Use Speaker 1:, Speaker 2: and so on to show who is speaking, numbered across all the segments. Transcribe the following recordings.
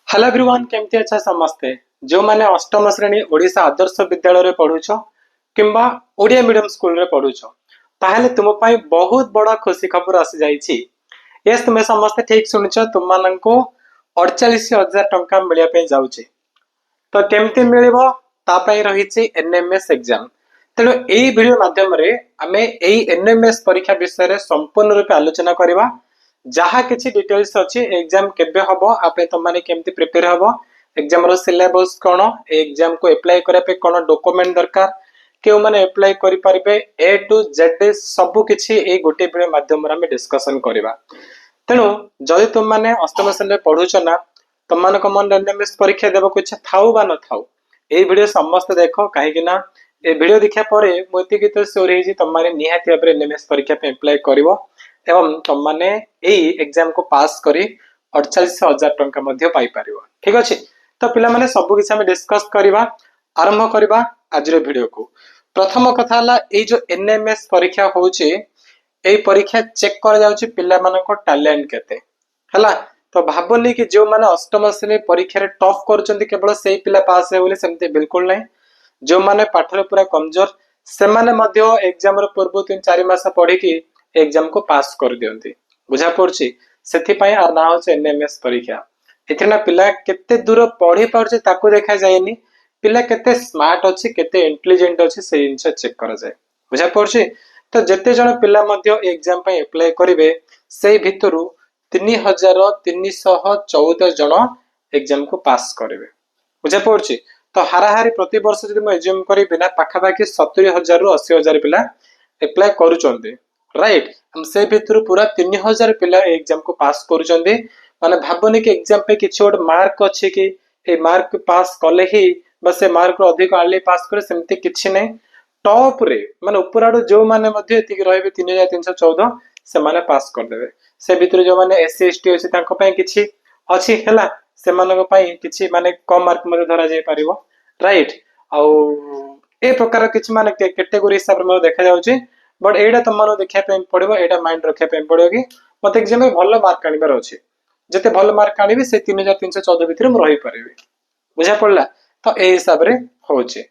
Speaker 1: Hello everyone केमती अच्छा समस्ते जो माने अष्टम श्रेणी ओडिशा आदर्श विद्यालय रे पढुछो किंबा ओडिया मीडियम स्कूल रे पढुछो ताहेले तुम पई बहुत बड़ा खुशी खबर आसी जाईछि। यस तुमे समस्ते ठीक सुनिछो तुम माननको 48,000 टंका मिलिया पे जाउछि। तो केमती मिलिबो ता पई रहिछि एनएमएस एग्जाम। तेणु एई वीडियो माध्यम रे आमे एई एनएमएस परीक्षा विषय रे संपूर्ण रूप आलोचना करिबा। जहाँ किसी डिटेल्स अच्छी एग्जाम केबे हबो आपे तो माने केमती प्रिपेयर हबो एग्जाम रो सिलेबस कोन एग्जाम को अप्लाई करे पे कोन डॉक्यूमेंट दरकार केउ माने अप्लाई करि परिबे ए टू जेड सब किछि ए गोटे वीडियो माध्यम रे हम डिस्कशन करिबा। तेणु जदि तुम माने अष्टम श्रेणी रे पढुछ ना तुम मान को मन एनएमएस परीक्षा देबो को इच्छा थाउ बा न थाउ ए वीडियो समस्त देखो काहे कि ना ए वीडियो देखा परे मोती की तो स्योर हे जी तुम माने निहाती भाबरे एनएमएस परीक्षा पे अप्लाई करिवो एवं तुम माने एई एग्जाम को पास करी 48,000 टंका मध्य पाई परिवो। ठीक अछि तो पिला माने सब किछ हम डिस्कस करिवा आरंभ करिवा आज रे वीडियो को। प्रथम कथा हला ए जो एनएमएस परीक्षा होउची ए परीक्षा चेक कर जाउची पिला मानको टैलेंट केते हला। तो भाबनी कि जो माने अष्टम श्रेणी परीक्षा रे टॉप करचंती केवल सेही पिला पास हे बोले सेमते बिल्कुल नै। जो माने पाठरे पूरा कमजोर से माने मध्य एग्जाम रो पूर्व 3-4 मास पढी कि एग्जाम को पास कर दियंती बुझा पड़छि। सेथि पय आ ना होछ एनएमएस परीक्षा एथिना पिला केते दूर पढी पारछ ताको देखा जायनी पिला केते स्मार्ट अछि केते इंटेलिजेंट अछि से इनसे चेक करा जाय बुझा पड़छि। तो जते जण पिला मध्य एग्जाम पय अप्लाई करिवे सेही भितरु 3,314 जण एग्जाम को पास करिवे बुझा पड़छि। तो हाराहारी प्रति वर्ष जदि म एज्यूम करी बिना पाखा पाखी 70,000 रु 80,000 पिला अप्लाई करूचंती राइट हम से भितर पूरा 3,000 पिला एग्जाम को पास करूचंती माने भाबनी कि एग्जाम पे किछ ओड मार्क अछि कि ए मार्क पास कले ही बस ए मार्क रो अधिक आले पास करे सेमते किछ नै। टॉप रे माने ऊपर आडो जो माने मध्ये एतिक रहबे 3,314 से माने पास कर देबे से भितर जो माने एससी एसटी अछि तांको पय किछि अछि हला से मानको पय किछि माने कम मार्क मध्ये धरा जाय परिबो राइट। आ ए प्रकार किछि माने कैटेगरी हिसाब रे देखा जाउची बट एटा तुम मानो देखिया पे पड़िबो एटा माइंड रखिया पे पड़िबो कि मते एग्जाम में भलो मार्क आनिबार अछि जते भलो मार्क आनिबे से 3,314 भितर म रहि परिबे बुझा पड़ला। तो ए हिसाब रे होचे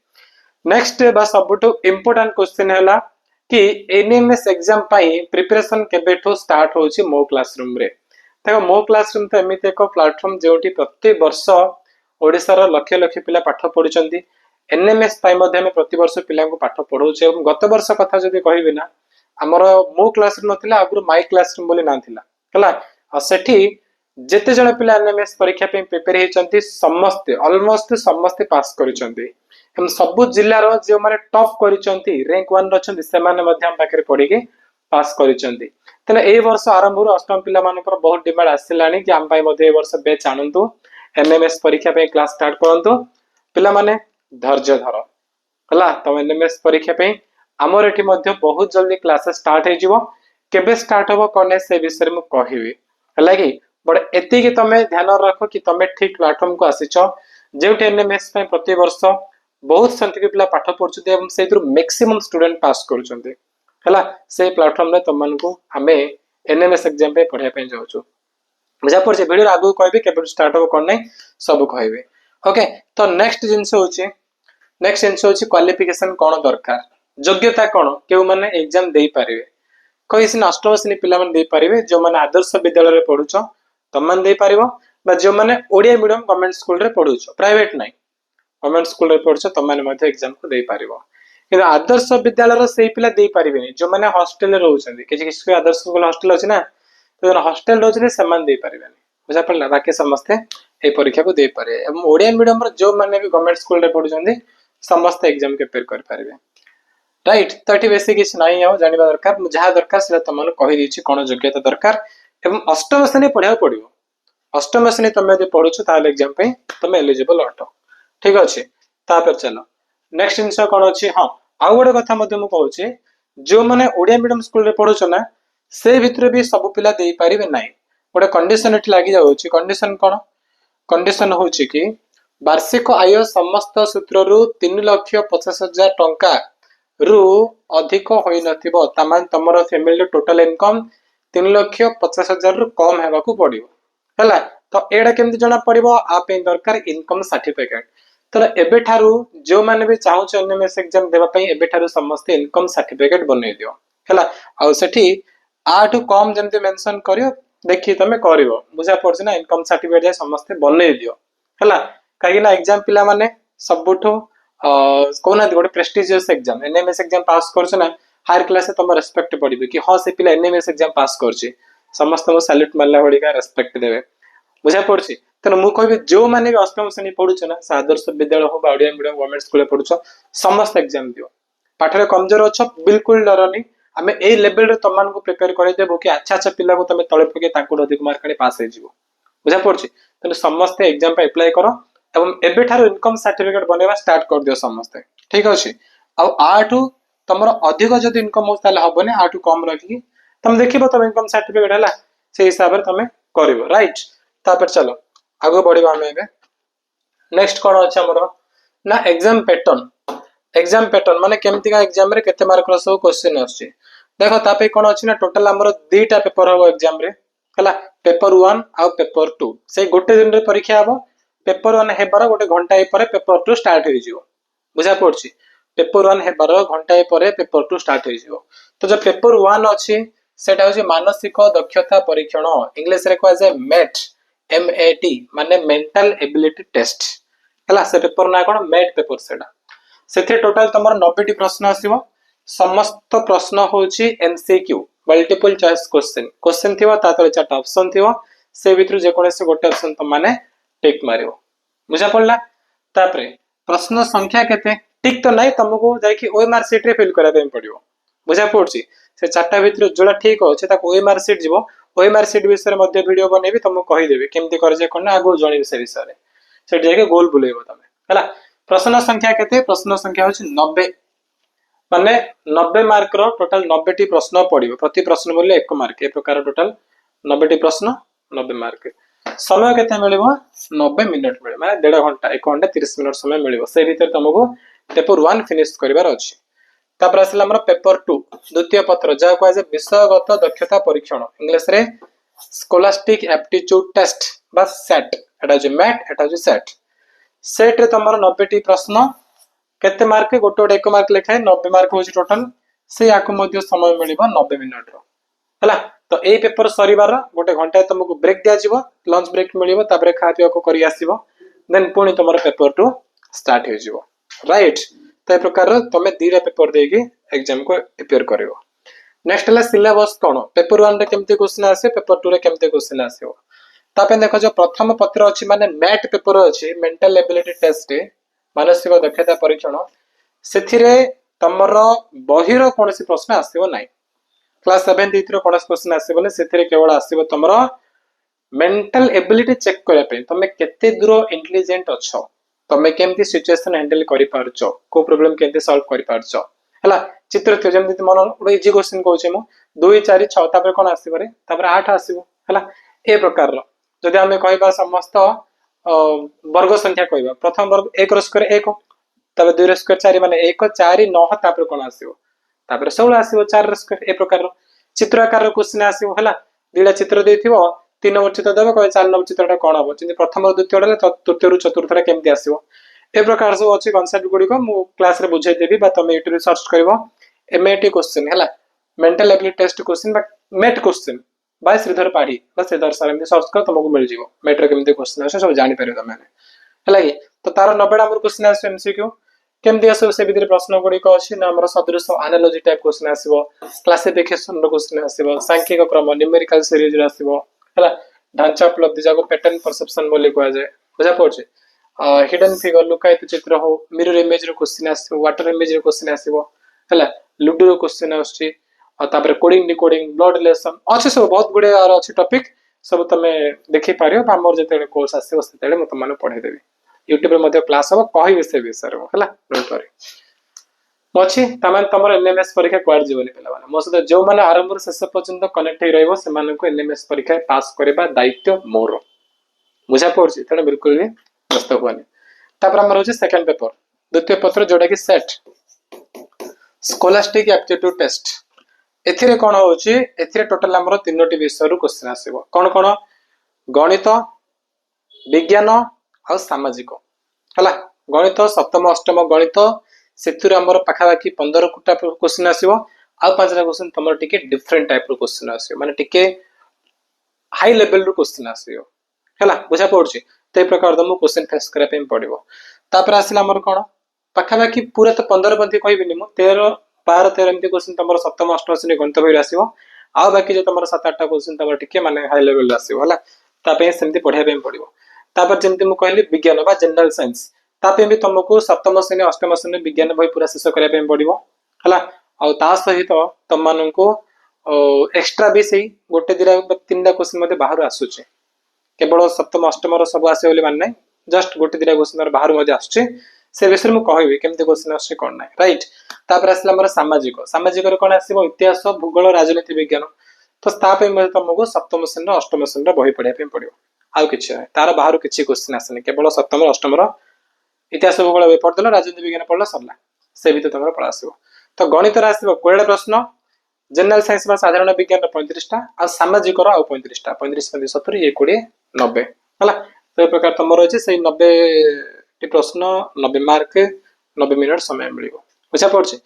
Speaker 1: नेक्स्ट बा सबटो इंपोर्टेंट क्वेश्चन हला कि एनएमएस एग्जाम पई प्रिपरेशन केबेठो स्टार्ट होची मो क्लासरूम रे। देखो मो क्लासरूम तो एमिते एको प्लेटफॉर्म जेउटी प्रति वर्ष ओडिसा रो लक्ष लक्ष पिला पाठ पढुचंती एनएमएस पई मध्ये हम प्रति वर्ष पिला को पाठ पढौचे एवं गत वर्ष कथा जदि कहिबे ना हमर मो क्लासरूम नथिला आगु माय क्लासरूम बोली ना थिला हला आ सेठी जेते जण पिला एनएमएस परीक्षा पे प्रिपेयर हेचंती समस्त ऑलमोस्ट समस्त पास करिसंती हम सब जिल्ला रो जे माने टॉप करिसंती रैंक 1 रछंती से माने मध्ये हम पाखरे पढी के पास करिसंती। तने ए वर्ष आरंभ रु अष्टम पिला मानकर बहुत डिमांड आसिलानी कि हम पई मध्ये ए वर्ष बैच आनंतु एनएमएस परीक्षा पे क्लास स्टार्ट करंतु पिला माने धैर्य धर हला। तो एनएमएस परीक्षा पे हमर एठी मध्ये बहुत जल्दी क्लास स्टार्ट हे जिवो केबे स्टार्ट होबो कोने से विषय में कहिबे हला कि बट एति कि तमे ध्यान रखो कि तमे ठीक प्लेटफॉर्म को आसीचो जेउटे एनएमएस पे प्रति वर्ष बहुत संख्यक पिला पाठ पढुचते एवं सेथुर मैक्सिमम स्टूडेंट पास करूचंते हला से प्लेटफॉर्म रे तमनको हमें एनएमएस एग्जाम पे पढिया पे जाउछु बुझा पड़छ। वीडियो आगु कहबे केबे स्टार्ट होबो कोन नै सब कहबे ओके। तो नेक्स्ट जिंस होची क्वालिफिकेशन कोन दरकार योग्यता कोन केउ माने एग्जाम देई पारिबे कहिसिन अष्टम श्रेणी पिला माने देई पारिबे जो माने आदर्श विद्यालय रे पढुछो तम माने देई पारिबो बा जो माने ओडिया मीडियम गवर्नमेंट स्कूल रे पढुछो प्राइवेट नै गवर्नमेंट स्कूल रे पढुछो तम माने मध्ये एग्जाम को देई पारिबो कि आदर्श विद्यालय रो सेही पिला देई पारिबेनी जो माने हॉस्टल रे रहउछन्ती किछि किछि आदर्श स्कूल हॉस्टल अछि ना तो जन हॉस्टल रहउछन्ती से मान देई पारिबेनी बुझा पड़ला बाकी समस्त ए परीक्षा को देई पारे एवं ओडिया मीडियम रो जो माने भी गवर्नमेंट स्कूल रे पढुछन्ती समस्त एग्जाम के प्रिपेयर कर पारिबे राइट। तो एठी बेसी किछ नाही आ जानिबा दरकार जहा दरकार से तमन कहि दिछि कोन योग्यता दरकार एवं अष्टम श्रेणी पढिया पडिबो अष्टम श्रेणी तमे जे पढुछु ताले एग्जाम पे तमे एलिजिबल अटो ठीक अछि। ता पर चलो नेक्स्ट इनसा कोन अछि हां आ गोडे कथा मध्ये मु कहूछि जो माने ओडिया मीडियम स्कूल रे पढुछ ना से भितर भी सब पिला देई पारिबे नाही गोडे कंडीशन एठी लागि जाउछि कंडीशन कोन कंडीशन होछि कि वार्षिक आय समस्त सूत्र रु 3,50,000 टंका रु अधिक होई नथिबो तमान तमरो फैमिली टोटल इनकम 3,50,000 रु कम हेबाकू पडिबो हला तो एडा केमती जना पड़िबो आ पे दरकार इनकम सर्टिफिकेट। तो एबे ठारू जो माने भी चाहू एनएमएस एग्जाम देबा पई एबे ठारू समस्त इनकम सर्टिफिकेट बनै दियो हला। आ सेठी आठु कम जेमती मेंशन करियो देखि तमे करिवो बुझा पड़छ ना। इनकम सर्टिफिकेट जे समस्त बनै दियो हला काहे ना एग्जाम पिला माने सबुठो कोना गोटे प्रेस्टिजियस एग्जाम एनएमएस एग्जाम पास करछ ना हायर क्लास तुम रेस्पेक्ट पड़िबे कि हां से पिला एनएमएस एग्जाम पास करछि समस्त को सैल्यूट मारला बडी का रेस्पेक्ट देबे बुझा पड़छि। तेना मु कहबे जो माने भी अष्टम श्रेणी पढुछ ना आदर्श विद्यालय हो बा ओडिया मीडियम गवर्नमेंट स्कूल पढुछ समस्त एग्जाम दियो पाठरे कमजोर अछ बिल्कुल डरनी आमे ए लेवल रे तमान को प्रिपेयर करे देबो कि अच्छा अच्छा पिला को तमे तळे पके तांको अधिक मार्क आनी पास हे जिवो बुझा पड़छि। तेना समस्त एग्जाम पे अप्लाई करो एवं एबे ठारो इनकम सर्टिफिकेट बनेवा स्टार्ट कर दियो समस्त ठीक अछि। आ आठु तमरो अधिक जदि इनकम हो ताले हबने आठु कम रखी तुम देखिबो तुम इनकम सर्टिफिकेट हला से हिसाब रे तमे करिवो राइट। तापर चलो आगो बढ़िबा हमें एबे नेक्स्ट कोन अछि हमरो ना एग्जाम पैटर्न माने केमती का एग्जाम रे केते मार्क रो सब क्वेश्चन आछि देखो तापे कोन अछि ना टोटल हमरो दुईटा पेपर हो एग्जाम रे हला पेपर 1 आ पेपर 2 से गोटे दिन रे परीक्षा हबो पेपर 1 हेबार गोटे घंटा परे पेपर 2 स्टार्ट हो जिवो बुझा पड़छि। पेपर 1 हेबार घंटा परे पेपर 2 स्टार्ट हो जिवो। तो जो पेपर 1 अछि सेटा होछि मानसिक दक्षता परीक्षण इंग्लिश रे कहै छै मेट एमएटी माने मेंटल एबिलिटी टेस्ट हला से पेपर ना कोन मेट पेपर सेटा सेथे टोटल तमर 90 टी प्रश्न आसीबो समस्त प्रश्न होछि एमसीक्यू मल्टीपल चॉइस क्वेश्चन थिबो ता तले चारटा ऑप्शन थिबो से भितरु जे कोनसे गोटे ऑप्शन त माने टिक मारियो बुझा पड़ला। तापरे प्रश्न संख्या केते टिक तो नाही तुमको जाय कि ओएमआर शीट रे फिल करा देम पड़ियो बुझा पड़छि से चारटा भितरु जोला ठीक होछि ताको ओएमआर शीट जिवो ओएमआर शीट विषय रे मध्ये वीडियो बनेबी तुमको कहि देबे केमती कर जे कोन आगो जणी विषय विषय रे से जाके गोल बुलेबो तमे हला। प्रश्न संख्या केते प्रश्न संख्या होछि 90 माने 90 मार्क रो टोटल 90 टी प्रश्न पड़िबो प्रति प्रश्न मूल्य 1 मार्क ए प्रकार टोटल 90 टी प्रश्न 90 मार्क। समय केते मिलिबो 90 मिनिट मिले माने 1.5 घंटा 1 घंटा 30 मिनिट समय मिलिबो से भीतर तुमको पेपर 1 फिनिश करिवार अछि। तापर आसला हमर पेपर 2 द्वितीय पत्र जा को जे विषयगत दक्षता परीक्षण इंग्लिश रे स्कोलास्टिक एप्टीट्यूड टेस्ट बा सेट एटा जे मैट एटा जे सेट रे तमर 90 टी प्रश्न केते मार्क गोटे गोटे 1 मार्क लेखाय 90 मार्क होछि टोटल से याको मध्ये समय मिलिबो 90 मिनिट रो हला। तो ए पेपर सरीबार गोटे घंटा तुमको ब्रेक दिया जिवो लंच ब्रेक मिलिबो तापर खा पिया को करी आसीबो देन पुनी तमर पेपर 2 स्टार्ट हो जिवो राइट। तो ए प्रकार तमे दीरा पेपर देकी एग्जाम को प्रिपेयर करिवो। नेक्स्ट हला सिलेबस कोन पेपर 1 रे केमते क्वेश्चन आसे पेपर 2 रे केमते क्वेश्चन आसीबो तापे देखो जो प्रथम पत्र अछि माने मैट पेपर अछि मेंटल एबिलिटी टेस्ट मानसिक दक्षता परीक्षण सेथिरे तमर बहिर कोनसी प्रश्न आसीबो नै क्लास 7 दितिर कोनस क्वेश्चन आसीबो नै सेथिरे केवल आसीबो तमर मेंटल एबिलिटी चेक करे पे तमे केते दूर इंटेलिजेंट अछो तमे केमती सिचुएशन हैंडल करि पारछो को प्रॉब्लम केते सॉल्व करि पारछो हला। चित्र थे जेमति मन इजी क्वेश्चन कहउछे मु 2 4 6 तापर कोन आसीबो रे तापर 8 आसीबो हला। ए प्रकार रो जदि हमें कहबा समस्त वर्ग संख्या कहबा प्रथम वर्ग 1 रो स्क्वायर 1 तबे 2 रो स्क्वायर 4 माने 1 4 9 तापर कोन आसीबो तापर 16 आसीबो 4 रो स्क्वायर ए प्रकार रो चित्र आकार रो क्वेश्चन आसीबो हला। दिला चित्र देथिबो 3 नंबर चित्र देबो कहे 4 नंबर चित्रटा कोन हबो जे प्रथम और द्वितीय रे तृतीय रो चतुर्थ रे केमति आसीबो ए प्रकार सब अछि कांसेप्ट गुडी को मु क्लास रे बुझाई देबी बा तमे यूट्यूब रे सर्च करबो एमएटी क्वेश्चन हला मेंटल एबिलिटी टेस्ट क्वेश्चन बा MAT question by Sridhar Padhi बस श्रीधर सर एमती सर्च कर तुमको मिल जिवो मेट्रो केमती क्वेश्चन आसे सब जानि परियो तमे हला कि। तो तार 90 नंबर क्वेश्चन आसे एमसीक्यू केमती आसे से भीतर प्रश्न गुडी को अछि ना हमर सदृश एनालॉजी टाइप क्वेश्चन आसीबो क्लासिफिकेशन रो क्वेश्चन आसीबो सांख्यिक क्रम न्यूमेरिकल सीरीज रे आसीबो हला। ढांचा उपलब्धि जाको पैटर्न परसेप्शन बोली कोआ जाय बुझा पड़छ हिडन फिगर लुकायित चित्र हो मिरर इमेज रो क्वेश्चन आसीबो वाटर इमेज रो क्वेश्चन आसीबो हला लुडो रो क्वेश्चन आछी और तापर कोडिंग डिकोडिंग ब्लड रिलेशन अच्छे सब बहुत गुडे आर अच्छी टॉपिक सब तमे देखि पारियो हमर जते कोर्स आसीबो सेते म तमने पढाई देबी यूट्यूब रे मध्ये क्लास हो कहि विषय विषय हला डोंट वरी मछि तमे तमर एनएमएस परीक्षा क्वार जीवनी पेला माने मो सते जो माने आरंभ रे शेष पर्यंत कनेक्ट हे रहइबो से माने को एनएमएस परीक्षा पास करबा दायित्व मोर बुझा पड़छि तने बिल्कुल भी व्यस्त होनी। तापर हमर होछि सेकंड पेपर द्वितीय पत्र जोडा कि सेट स्कोलास्टिक एप्टीट्यूड टेस्ट एथिरे कोन होछि एथिरे टोटल हमर 3टी विषय रु क्वेश्चन आसीबो कोन कोन गणित विज्ञान आ सामाजिक है गणित सप्तम अष्टम गणित से पाखापाखि 15 क्वेश्चन आसो आ 5टा क्वेश्चन तुम टिके डिफरेंट टाइप रो क्वेश्चन आसो माने टिके हाई लेवल रो क्वेश्चन आसो है बुझा पड़ुछि तो ये प्रकार तुमको क्वेश्चन फेस करा पे पड़िबो तापर आसिला हमर कोन पाखापाखि पूरा तो 15 बंती कहबिनी मु 13 12 13 एमती क्वेश्चन तुम सप्तम अष्टम श्रेणी गणित बही आसो आ बाकी जो तुम 7-8टा क्वेश्चन तुम टिके माने हाई लेवल आसो है तापे सेमती पढ़िया पे पड़िबो तापर जेमती मु कहली विज्ञान बा जनरल साइंस तापे भी तुमको सप्तम श्रेणी अष्टम श्रेणी विज्ञान बही पूरा शेष करा पे पड़िबो हला आ ता सहित तुम माननको एक्स्ट्रा भी सही गोटे दिरा 3टा क्वेश्चन मते बाहर आसुचे केवल सप्तम अष्टम सब आसे बोली मान ना जस्ट गोटे दिटा क्वेश्चन बाहर मध्य आसुचे से विषय में कहबी केमती क्वेश्चन आसुचे कोन नै राइट तापर आसला हमर सामाजिक सामाजिक रे कोन आसीबो इतिहास भूगोल राजनीति विज्ञान तो तापे मते तुमको सप्तम श्रेणी अष्टम श्रेणी बही पढ़िया पे पड़िबो आउ किछि तार बाहर किछि क्वेश्चन आसने केवल सप्तम अष्टम इतिहास भूगोल बही पढ़दल राजनीति विज्ञान पढ़ला सरला से भी तुमर पढ़ा आसीबो तो गणित रे आसीबो 20 प्रश्न जनरल साइंस में साधारण विज्ञान 35टा आ सामाजिक 35टा 35 70 ये 20 90 है तो ये प्रकार तुम रही से 90 टी प्रश्न 90 मार्क 90 मिनट समय मिल बुझा पड़े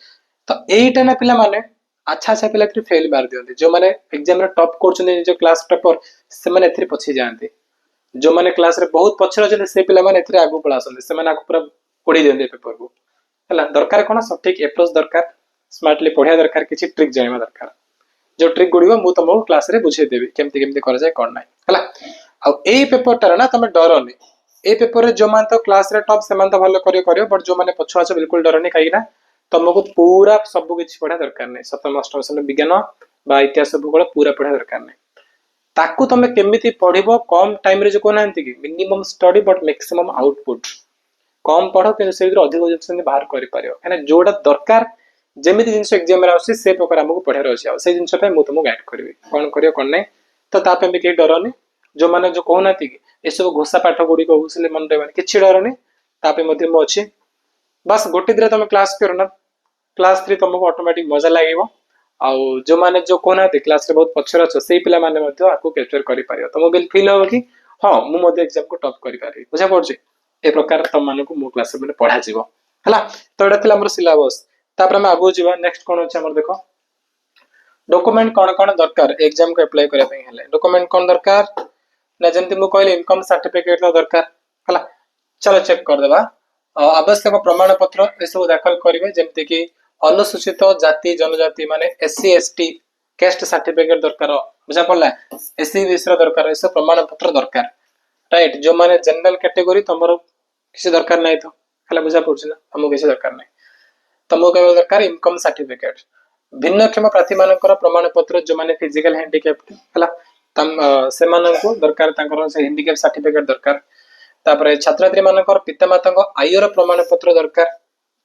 Speaker 1: तो यहीटा ना पिला माने अच्छा अच्छा पिला फेल मार दिखते जो मैंने एग्जाम टॉप कर क्लास टॉपर से पछी जाते जो मैंने क्लास रे बहुत पछरे अच्छे से पिला माने आगू पड़ा से पूरा उड़ी दिखते पेपर को है दरकार कौन सठिक एप्रोच दरकार स्मार्टली पढ़िया दरकार किसी ट्रिक जाना दरकार जो ट्रिक गुड़िक मुझे तुमको क्लास रे बुझेदेवी केमती केमती कर जाए कौन ना है आई पेपर ना तुम डरनी ए पेपर रे जो मान तो क्लास रे टॉप से तो भल करियो बट जो मैंने पछुआ छ बिल्कुल डरनी कहीं तुमको पूरा सब किसी पढ़ा दरकार नहीं सप्तम अष्टम श्रेणी विज्ञान बा इतिहास भूगोल पूरा पढ़ा दरकार नहीं ताकू तुम केमिति पढ़िबो कम टाइम रे जो कहना कि minimum study but maximum output कम पढ़ो कि से अधिक जिन बाहर कर पारियो है जोड़ा दरकार जेमिति जिनस एग्जाम रे आसी से प्रकार हमको पढ़ार अछि से जिनस पे मु तुमको गाइड करबी कोन करियो कोन नै तो तापे भी के डरनी जो माने जो कहना कि ए सब घोषा पाठ गुडी को हुसले मन रहबनी किछि डरनी तापे मध्ये मु अछि बस गोटे दिरा तुम क्लास करो ना क्लास 3 तुमको ऑटोमेटिक मजा लागेबो आ जो माने जो कहना क्लास रे बहुत पछर छ सेही पिला माने मध्ये आको कैप्चर करि पारियो तुम बिल फील हो कि हां मु मध्ये एग्जाम को टॉप करि पारि बुझा पड़छ ए प्रकार तुम मानको मो क्लास में पढ़ा जीवो हला तो एटा थिला हमर सिलेबस तापर हम आगो जीवा नेक्स्ट कोन अछि हमर देखो डॉक्यूमेंट कोन कोन दरकार एग्जाम को अप्लाई करे पई हले डॉक्यूमेंट कोन दरकार ना जंती मु कहले इनकम सर्टिफिकेट ला दरकार हला चलो चेक कर देबा आवश्यक प्रमाण पत्र ए सब दाखल करिवे जेमति कि अनुसूचित जाति जनजाति माने एससी एसटी कास्ट सर्टिफिकेट दरकार बुझा पड़ला एससी विषय दरकार ए सब प्रमाण पत्र दरकार राइट जो माने जनरल कैटेगरी तमरो किसी दरकार नहीं तो हला बुझा पड़छ ना हमको किसी दरकार नहीं तमको केवल दरकार इनकम सर्टिफिकेट भिन्नक्षम प्रार्थी मानकर प्रमाण पत्र जो माने फिजिकल हैंडिकैप्ड हला तम से माननको दरकार तांकर से हैंडिकैप सर्टिफिकेट दरकार तापर छात्र छात्री मानकर पितामाता आयर प्रमाण पत्र दरकार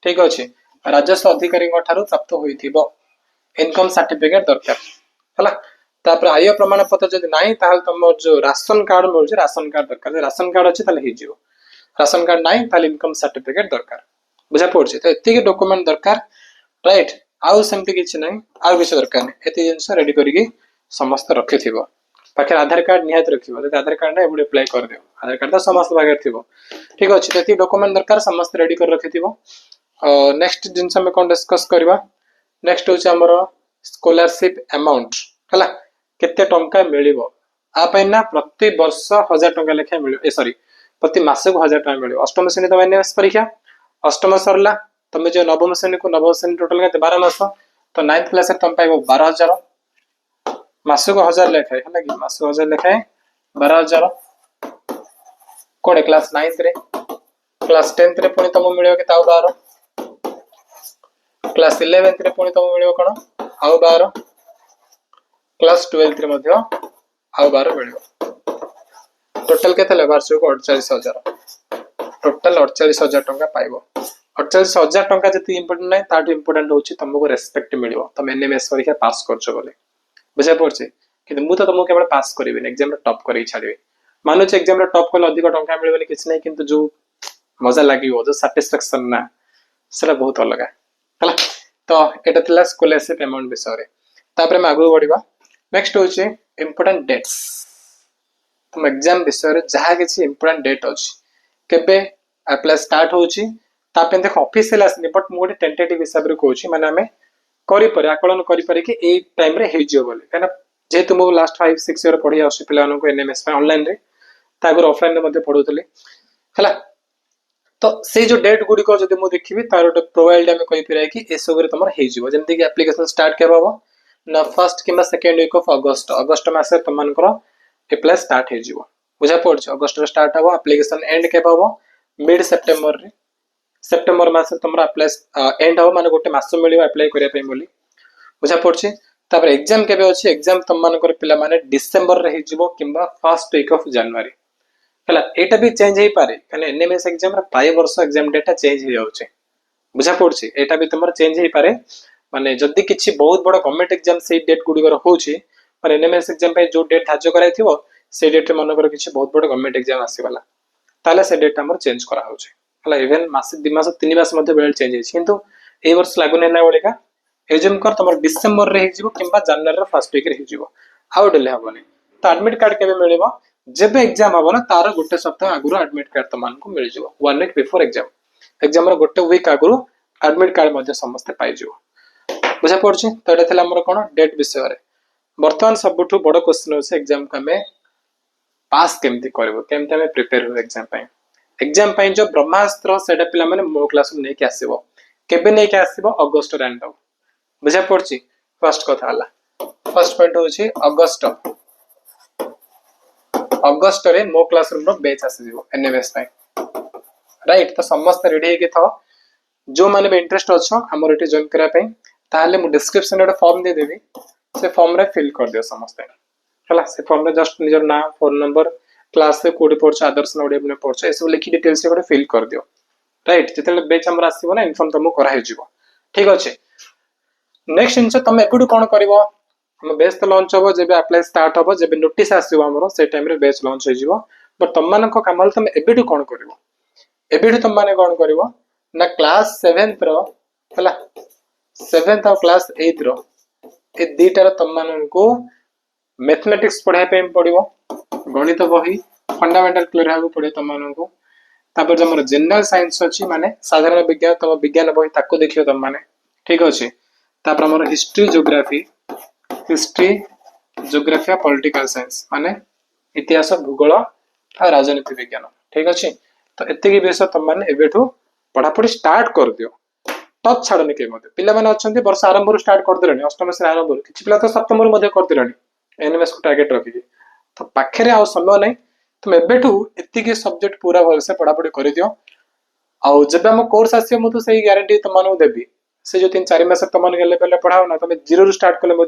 Speaker 1: ठीक अछि राजस्व अधिकारी ठारू प्राप्त होइथिबो इनकम सर्टिफिकेट दरकार हला तापर आय प्रमाण पत्र जदि नाही ताहल तुम जो राशन कार्ड मिल राशन कार्ड दरकार राशन कार्ड अछि ताले हिजियो राशन कार्ड नाही ताले इनकम सर्टिफिकेट दरकार बुझा पड़छ तो एतिके डॉक्यूमेंट दरकार राइट आउ सेमति किछ नाही आउ किछ दरकार नाही एति जिंस रेडी करिके समस्त रखिथिबो पाखे आधार कार्ड निहात रखिबो जदि आधार कार्ड नाही एबुडे अप्लाई कर दियो आधार कार्ड तो समस्त भागे थिबो ठीक अछि तो एति डॉक्यूमेंट दरकार समस्त रेडी कर रखिथिबो नेक्स्ट जिंस हम कोन डिस्कस करबा नेक्स्ट होछ हमर स्कॉलरशिप अमाउंट हला केते टंका मिलिबो आ पय ना प्रति वर्ष 1000 टंका लेखा मिलियो ए सॉरी प्रति मास को 1000 टंका मिलियो अष्टम श्रेणी तो एनएस परीक्षा अष्टम सरला तमे जो नवम श्रेणी को नवम श्रेणी टोटल के 12 मास तो 9th क्लास रे तम पाइबो 12000 मास को 1000 लेखा है कि मास को 1000 लेखा 12000 कोडे क्लास 9th रे क्लास 10th रे पुनी तम मिलियो के ताउ 12 क्लास 11th रे पुनी तम मिलियो कोन आउ 12 क्लास 12th रे मध्ये आउ 12 मिलियो टोटल केते ले वर्ष को 48000 टोटल 48000 टंका पाइबो 48000 टंका जति इंपोर्टेंट नै ताटू इंपोर्टेंट होची तुमको रेस्पेक्ट मिलियो तुम एनएमएस परीक्षा पास करछो बोले बुझा पड़छे कि मु तो तुमको केवल पास करिवे एग्जाम रे टॉप करै छाड़िवे मानुच एग्जाम रे टॉप कले अधिक टंका मिलबे किछ नै किंतु जो मजा लागियो जो सैटिस्फैक्शन ना सेला बहुत अलग है हला तो एटा थिला स्कॉलरशिप अमाउंट विषय रे तापर हम आगु बढ़िबा नेक्स्ट होचे इंपोर्टेंट डेट्स तुम एग्जाम विषय जहाँ किसी इंपोर्टेंट डेट अच्छी केबे अप्लाई स्टार्ट होची तापे देख ऑफिशियल आसनी बट मु गोटे टेंटेटिव हिसाब रे कहूची माने हमें करि परे आकलन करि परे कि ए टाइम रे हेइ जियो बोले काना जेहेतु मु लास्ट 5-6 ईयर पढ़ी आसी पिला को एनएमएस पे ऑनलाइन रे तागर ऑफलाइन रे मध्ये पढुतले हला तो से जो डेट गुडी को जदि मु देखिबी तार गोटे प्रोबाबिलिटी हमें कहि पिराय कि ए सब रे तमर हेइ जिवो जेमति कि एप्लीकेशन स्टार्ट केबा हो ना फर्स्ट किंबा सेकंड वीक ऑफ अगस्त मास रे तमनकर अप्लाई स्टार्ट हे जिवो बुझा पड़छ अगस्त रे स्टार्ट हबो एप्लीकेशन एंड केबा हो मिड सितंबर रे सेप्टेम्बर मास तुम अप्लाई एंड हम माने गोटे मास मिलियो अप्लाई करिया पे बोली बुझा पड़छि तापर एग्जाम केबे अछि एग्जाम तुम मानकर पिला माने डिसेंबर रे हिजिबो किंबा फर्स्ट वीक ऑफ जनवरी हला एटा भी चेंज हे पारे कने एनएमएस एग्जाम रे प्राय वर्ष एग्जाम डेटा चेंज हे जाउछे बुझा पड़छि एटा भी तुमर चेंज हे पारे माने जदी किछि बहुत बड़ गवर्नमेंट एग्जाम से डेट गुडी कर होछि पर एनएमएस एग्जाम पे जो डेट धार्य कराइ थिबो से डेट रे मनकर किछि बहुत बड़ गवर्नमेंट एग्जाम आसीवाला ताले से डेट हमर चेंज करा होछि हला इवन मास 2 मास 3 मास मध्ये बेल चेंज हेछि किंतु ए वर्ष लागु नेला बळेका एजम कर तमर डिसेंबर रे हिजिबो किंबा जनवरी रे फर्स्ट वीक रे हिजिबो आउ डेले हबोनी तो एडमिट कार्ड केबे मिलिबो जेबे एग्जाम हबो ना तार गोटे सप्ताह आगुरो एडमिट कार्ड तमान को मिल जिवो 1 वीक बिफोर एग्जाम रे गोटे वीक आगुरो एडमिट कार्ड मध्ये समस्त पाइ जिवो बुझा पड़छि तो एटा थला हमर कोन डेट विषय रे वर्तमान सबठु बड़ क्वेश्चन होছে एग्जाम का में पास केमती करबो केमती हमें प्रिपेयर हो एग्जाम पय एग्जाम पय जो ब्रह्मास्त्र सेटा पिला माने मो क्लास में नेके आसीबो केबे नेके आसीबो अगस्त रे आनदो बुझा पड़छि फर्स्ट कथा हला फर्स्ट पॉइंट होछि अगस्त रे मो क्लासरूम रो बैच आसीबो एनएमएस पय राइट तो समस्त रेडी हे के थो जो माने बे इंटरेस्ट अच्छो हमर एटी जॉइन करा पय ताले मु डिस्क्रिप्शन रे फॉर्म दे देबी से फॉर्म रे फिल कर दियो समस्त हला से फॉर्म रे जस्ट निजर नाम फोन नंबर क्लास से कोड पढ़छ आदर्श नोडे अपने पढ़छ ए सब लिखि डिटेल्स से फिल कर दियो राइट जेते बैच हमर आसीबो ना इन्फॉर्म तुमको करा हे जिवो ठीक अछि नेक्स्ट इनसे तुम एपुडु कोन करबो हम बैच तो लॉन्च होबो जेबे अप्लाई स्टार्ट होबो जेबे नोटिस आसीबो हमरो से टाइम रे बैच लॉन्च हो जिवो बट तुम मानन को कामल तुम एबेडु कोन करबो एबेडु तुम माने कोन करबो ना क्लास 7th रो हला 7th और क्लास 8th रो ए दीटा रो तुम मानन को मैथमेटिक्स पढ़ाई पे पड़िबो गणित बही फंडामेंटल क्लियर हाबो पड़े तुम मानन को तापर जमर जनरल साइंस अछि माने साधारण विज्ञान तुम विज्ञान बही ताको देखियो तुम माने ठीक अछि तापर हमर हिस्ट्री ज्योग्राफी और पॉलिटिकल साइंस माने इतिहास भूगोल और राजनीति विज्ञान ठीक अछि तो एते की विषय तुम माने एबेठो पढ़ा पढ़ी स्टार्ट कर दियो टच छाड़नी के मते पिला माने अछंती वर्ष आरंभ रो स्टार्ट कर देलनी अष्टम श्रेणी आरंभ रो किछि पिला तो सप्तम रो मध्ये कर देलनी एनएमएस को टारगेट रखी तो पाखे आ समय नहीं तुम एबेठू एतिकी सब्जेक्ट पूरा भलसे पढ़ा पढ़ी कर दियो आउ जब हम कोर्स आसी मु तो सही गारंटी तुम देबी से जो 3-4 मास तुम लेवल पढ़ाओ ना तुम जीरो रू स्टार्ट कले मु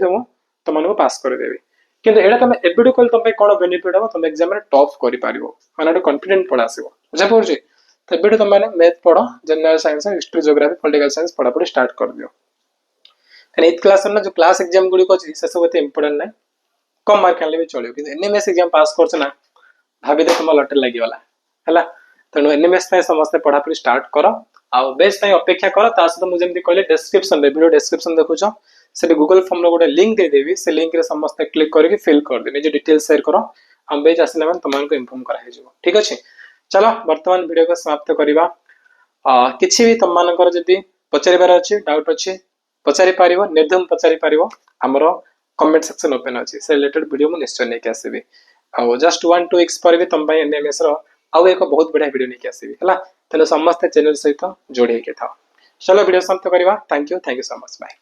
Speaker 1: तुम पास कर देबी किंतु एडा तुम एबेठू कल तुम कोन बेनिफिट हो तुम एग्जाम रे टॉप करि पारिबो माने कॉन्फिडेंट पढ़ा आसीबो बुझा पड़छ तो एबेठू तुम माने मैथ पढ़ो general science history geography political science पढ़ा पढ़ी स्टार्ट कर दियो कने 8th क्लास ना जो क्लास एग्जाम गुडी को से सब एते इंपोर्टेंट नै कम मार्क आले भी चलियो कि एनएमएस एग्जाम पास करछ ना भाबी दे तुम लटे लागि वाला हला तनो एनएमएस पे समस्त पढ़ा पढ़ी स्टार्ट करो आ बेस पे अपेक्षा करो ता से मु जेमति कहले डिस्क्रिप्शन रे वीडियो डिस्क्रिप्शन देखुछ से गूगल फॉर्म रो गोटे लिंक दे देबी से लिंक रे समस्त क्लिक करके फिल कर दे जे डिटेल्स शेयर करो हम बेच आसिला मन तुमन को इन्फॉर्म करा हे जो ठीक अछि चलो वर्तमान वीडियो को समाप्त करिवा किछि भी तुमनकर जदी पचारिबार अछि डाउट अछि पचारि पारिबो निर्धम पचारि पारिबो हमरो कमेंट सेक्शन ओपन अछि से रिलेटेड वीडियो मु निश्चय नै के आसीबी आ जस्ट 1-2 weeks पर भी तुम भाई एनएमएस रो आउ एक बहुत बढ़िया वीडियो नै के आसीबी हला तने समस्त चैनल सहित जोड़ी के था चलो वीडियो समाप्त करिवा thank you so much bye.